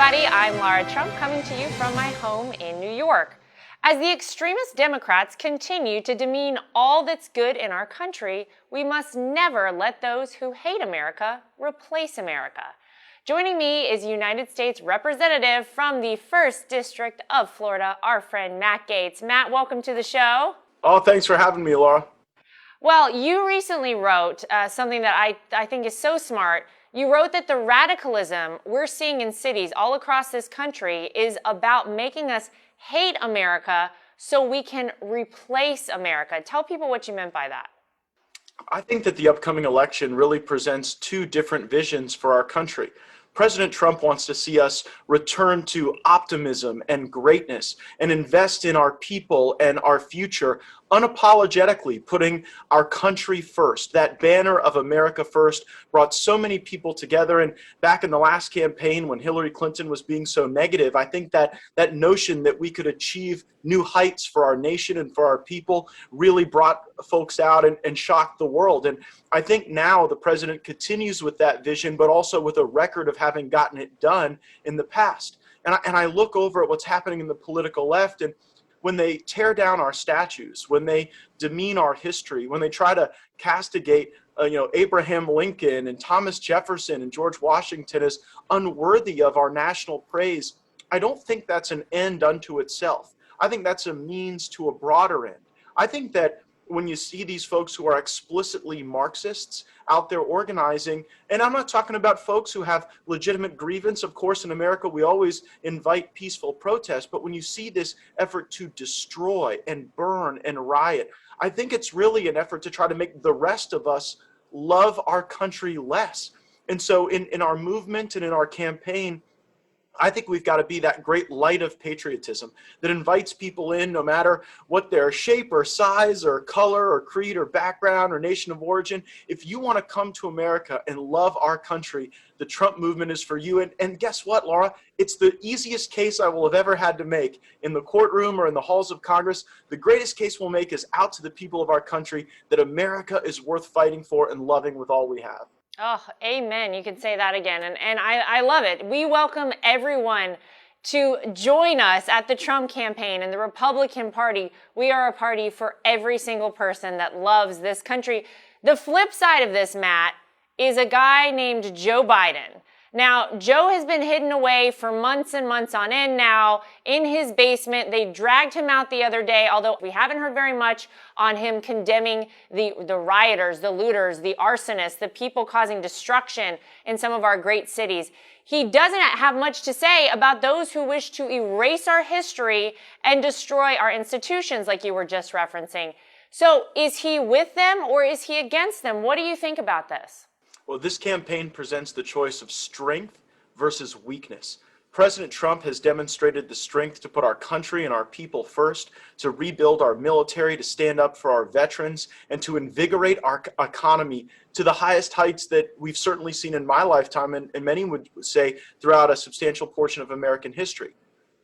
everybody. I'm Lara Trump, coming to you from my home in New York. As the extremist Democrats continue to demean all that's good in our country, we must never let those who hate America replace America. Joining me is United States Representative from the 1st District of Florida, our friend Matt Gaetz. Matt, welcome to the show. Oh, thanks for having me, Laura. Well, you recently wrote something that I think is so smart. You wrote that the radicalism we're seeing in cities all across this country is about making us hate America so we can replace America. Tell people what you meant by that. I think that the upcoming election really presents two different visions for our country. President Trump wants to see us return to optimism and greatness and invest in our people and our future unapologetically, putting our country first. That banner of America First brought so many people together. And back in the last campaign when Hillary Clinton was being so negative, I think that that notion that we could achieve new heights for our nation and for our people really brought folks out and shocked the world. And I think now the president continues with that vision, but also with a record of having gotten it done in the past. And I look over at what's happening in the political left, and when they tear down our statues, when they demean our history, when they try to castigate Abraham Lincoln and Thomas Jefferson and George Washington as unworthy of our national praise, I don't think that's an end unto itself. I think that's a means to a broader end. I think that when you see these folks who are explicitly Marxists out there organizing, and I'm not talking about folks who have legitimate grievance. Of course, in America, we always invite peaceful protest, but when you see this effort to destroy and burn and riot, I think it's really an effort to try to make the rest of us love our country less. And so in our movement and in our campaign, I think we've got to be that great light of patriotism that invites people in no matter what their shape or size or color or creed or background or nation of origin. If you want to come to America and love our country, the Trump movement is for you. And guess what, Laura? It's the easiest case I will have ever had to make in the courtroom or in the halls of Congress. The greatest case we'll make is out to the people of our country that America is worth fighting for and loving with all we have. Oh, amen. You can say that again. And I love it. We welcome everyone to join us at the Trump campaign and the Republican Party. We are a party for every single person that loves this country. The flip side of this, Matt, is a guy named Joe Biden. Now, Joe has been hidden away for months and months on end now in his basement. They dragged him out the other day, although we haven't heard very much on him condemning the rioters, the looters, the arsonists, the people causing destruction in some of our great cities. He doesn't have much to say about those who wish to erase our history and destroy our institutions like you were just referencing. So is he with them or is he against them? What do you think about this? Well, this campaign presents the choice of strength versus weakness. President Trump has demonstrated the strength to put our country and our people first, to rebuild our military, to stand up for our veterans, and to invigorate our economy to the highest heights that we've certainly seen in my lifetime, and many would say throughout a substantial portion of American history.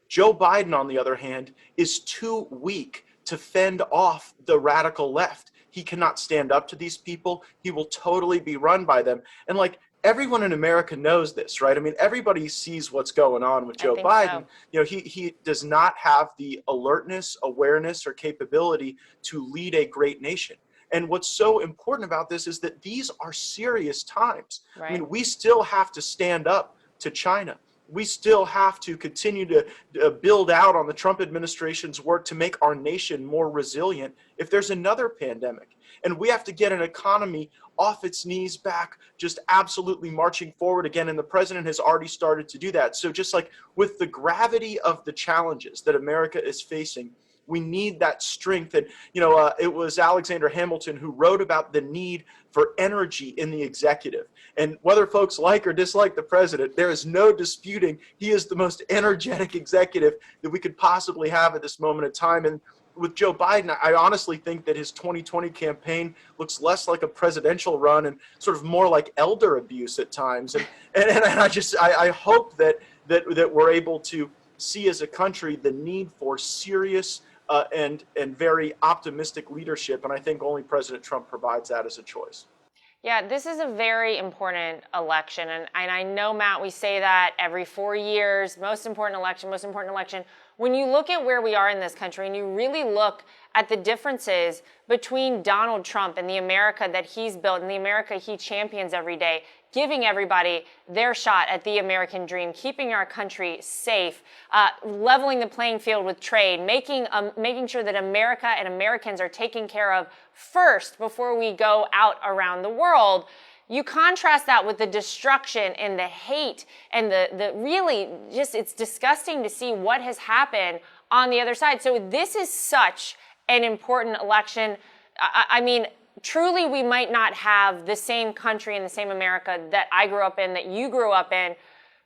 Joe Biden, on the other hand, is too weak to fend off the radical left. He cannot stand up to these people. He will totally be run by them. And like everyone in America knows this, right? I mean, everybody sees what's going on with Joe Biden. So. He does not have the alertness, awareness, or capability to lead a great nation. And what's so important about this is that these are serious times. Right. I mean, we still have to stand up to China. We still have to continue to build out on the Trump administration's work to make our nation more resilient if there's another pandemic. And we have to get an economy off its knees back, just absolutely marching forward again. And the president has already started to do that. So just like with the gravity of the challenges that America is facing, we need that strength. And, it was Alexander Hamilton who wrote about the need for energy in the executive. And whether folks like or dislike the president, there is no disputing he is the most energetic executive that we could possibly have at this moment in time. And with Joe Biden, I honestly think that his 2020 campaign looks less like a presidential run and sort of more like elder abuse at times. And I hope that we're able to see as a country the need for serious and very optimistic leadership, and I think only President Trump provides that as a choice. Yeah, this is a very important election. And I know, Matt, we say that every 4 years, most important election, most important election. When you look at where we are in this country and you really look at the differences between Donald Trump and the America that he's built and the America he champions every day, giving everybody their shot at the American dream, keeping our country safe, leveling the playing field with trade, making sure that America and Americans are taken care of first before we go out around the world. You contrast that with the destruction and the hate and the really just, it's disgusting to see what has happened on the other side. So this is such an important election. I mean, truly, we might not have the same country and the same America that I grew up in, that you grew up in,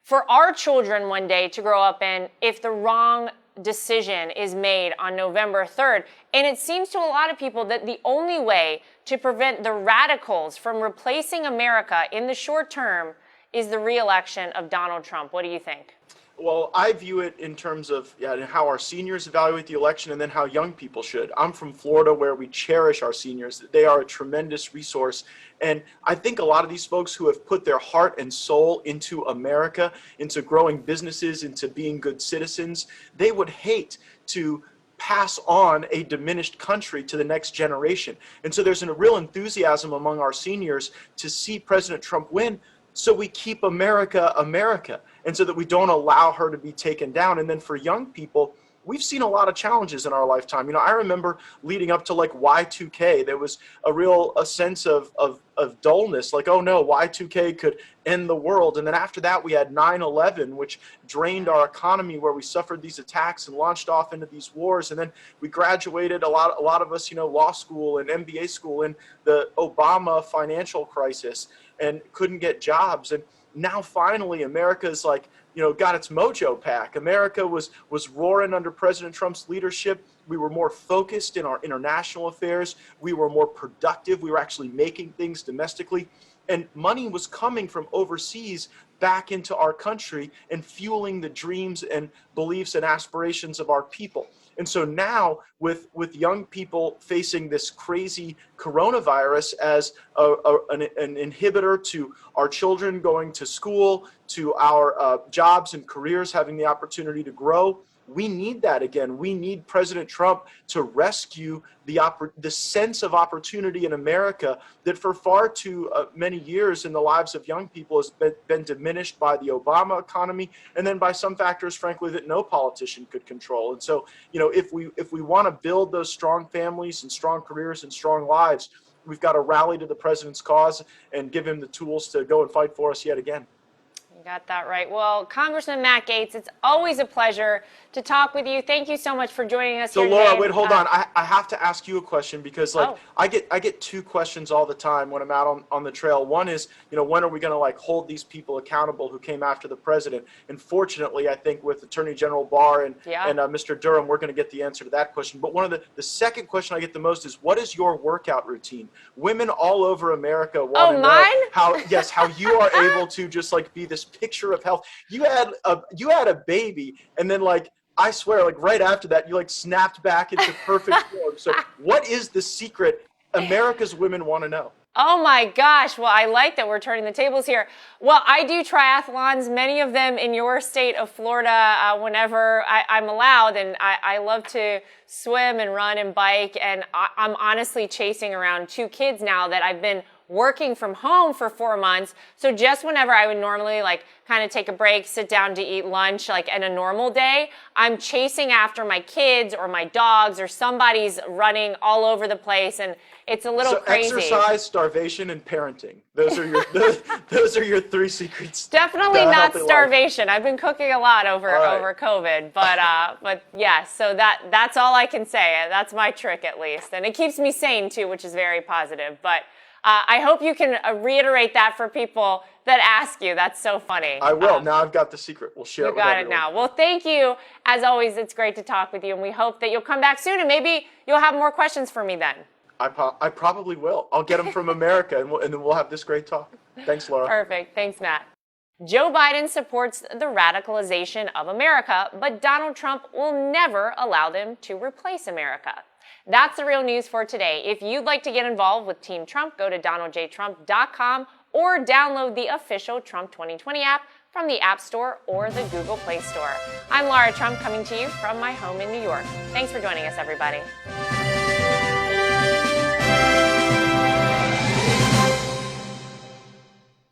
for our children one day to grow up in if the wrong decision is made on November 3rd. And it seems to a lot of people that the only way to prevent the radicals from replacing America in the short term is the re-election of Donald Trump. What do you think? Well, I view it in terms of how our seniors evaluate the election and then how young people should. I'm from Florida, where we cherish our seniors. They are a tremendous resource. And I think a lot of these folks who have put their heart and soul into America, into growing businesses, into being good citizens, they would hate to pass on a diminished country to the next generation. And so there's a real enthusiasm among our seniors to see President Trump win, so we keep America America, and so that we don't allow her to be taken down. And then for young people, we've seen a lot of challenges in our lifetime. I remember leading up to like Y2K, there was a sense of dullness, like, oh no, Y2K could end the world. And then after that, we had 9/11, which drained our economy, where we suffered these attacks and launched off into these wars. And then we graduated, a lot of us, law school and MBA school in the Obama financial crisis and couldn't get jobs. And now finally America's got its mojo back. America was roaring under President Trump's leadership. We were more focused in our international affairs. We were more productive. We were actually making things domestically. And money was coming from overseas back into our country and fueling the dreams and beliefs and aspirations of our people. And so now, with young people facing this crazy coronavirus as an inhibitor to our children going to school, to our jobs and careers having the opportunity to grow, we need that again. We need President Trump to rescue the sense of opportunity in America that for far too many years in the lives of young people has been diminished by the Obama economy, and then by some factors, frankly, that no politician could control. And so, if we want to build those strong families and strong careers and strong lives, we've got to rally to the president's cause and give him the tools to go and fight for us yet again. Got that right. Well, Congressman Matt Gaetz, it's always a pleasure to talk with you. Thank you so much for joining us here Laura, today. wait, hold on. I have to ask you a question, because I get two questions all the time when I'm out on the trail. One is, when are we going to hold these people accountable who came after the president? And fortunately, I think with Attorney General Barr and Mr. Durham, we're going to get the answer to that question. But one of the second question I get the most is, what is your workout routine? Women all over America want to know how you are able to just be this picture of health. You had a baby, and then I swear, right after that, you snapped back into perfect form. So what is the secret America's women want to know? Oh my gosh. Well, I like that we're turning the tables here. Well, I do triathlons, many of them in your state of Florida, whenever I'm allowed. And I love to swim and run and bike. And I'm honestly chasing around 2 kids now that I've been working from home for 4 months. So just whenever I would normally kind of take a break, sit down to eat lunch, in a normal day, I'm chasing after my kids or my dogs, or somebody's running all over the place. And it's a little crazy. Exercise, starvation, and parenting. Those are your those are your 3 secrets. Definitely not starvation. I've been cooking a lot over COVID, but yeah. So that's all I can say. That's my trick, at least, and it keeps me sane too, which is very positive. But I hope you can reiterate that for people that ask you. That's so funny. I will. Now I've got the secret. We'll share it with everyone. You got it now. Well, thank you. As always, it's great to talk with you, and we hope that you'll come back soon, and maybe you'll have more questions for me then. I probably will. I'll get them from America, and then we'll have this great talk. Thanks, Laura. Perfect. Thanks, Matt. Joe Biden supports the radicalization of America, but Donald Trump will never allow them to replace America. That's the real news for today. If you'd like to get involved with Team Trump, go to donaldjtrump.com or download the official Trump 2020 app from the App Store or the Google Play Store. I'm Lara Trump, coming to you from my home in New York. Thanks for joining us, everybody.